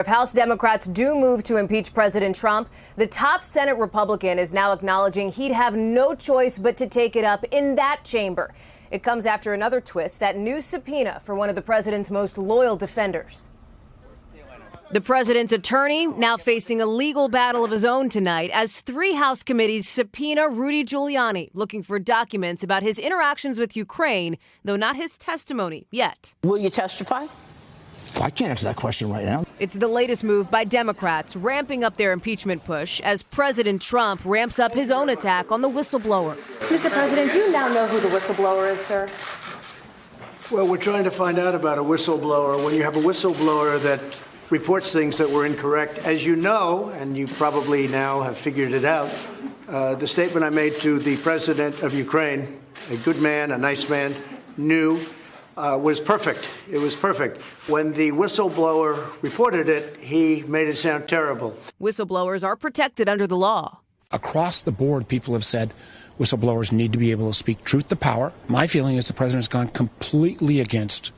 If House Democrats do move to impeach President Trump, the top Senate Republican is now acknowledging he'd have no choice but to take it up in that chamber. It comes after another twist, that new subpoena for one of the president's most loyal defenders. The president's attorney now facing a legal battle of his own tonight as 3 House committees subpoena Rudy Giuliani, looking for documents about his interactions with Ukraine, though not his testimony yet. Will you testify? I can't answer that question right now. It's the latest move by Democrats ramping up their impeachment push as President Trump ramps up his own attack on the whistleblower. Mr. President, do you now know who the whistleblower is, sir? Well, we're trying to find out about a whistleblower. When you have a whistleblower that reports things that were incorrect, as you know, and you probably now have figured it out, the statement I made to the president of Ukraine, a good man, a nice man, was perfect. It was perfect. When the whistleblower reported it, he made it sound terrible. Whistleblowers are protected under the law. Across the board, people have said whistleblowers need to be able to speak truth to power. My feeling is the president's gone completely against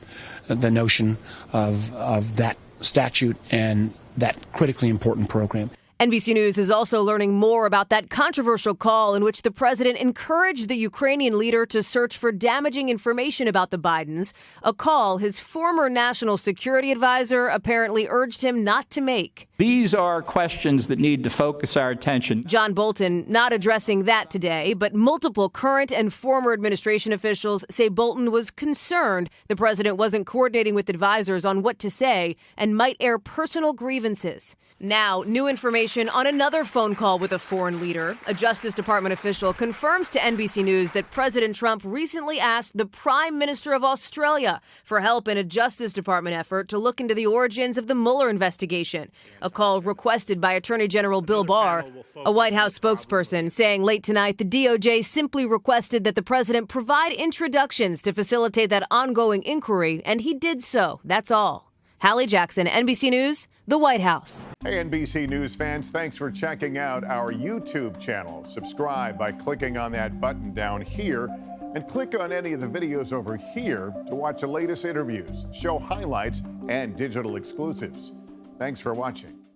the notion of that statute and that critically important program. NBC News is also learning more about that controversial call in which the president encouraged the Ukrainian leader to search for damaging information about the Bidens, a call his former national security advisor apparently urged him not to make. These are questions that need to focus our attention. John Bolton not addressing that today, but multiple current and former administration officials say Bolton was concerned the president wasn't coordinating with advisors on what to say and might air personal grievances. Now, new information on another phone call with a foreign leader. A Justice Department official confirms to NBC News that President Trump recently asked the Prime Minister of Australia for help in a Justice Department effort to look into the origins of the Mueller investigation, a call requested by Attorney General Bill Barr. A White House spokesperson saying late tonight the DOJ simply requested that the president provide introductions to facilitate that ongoing inquiry, and he did so. That's all. Hallie Jackson, NBC News, the White House. Hey, NBC News fans, thanks for checking out our YouTube channel. Subscribe by clicking on that button down here and click on any of the videos over here to watch the latest interviews, show highlights, and digital exclusives. Thanks for watching.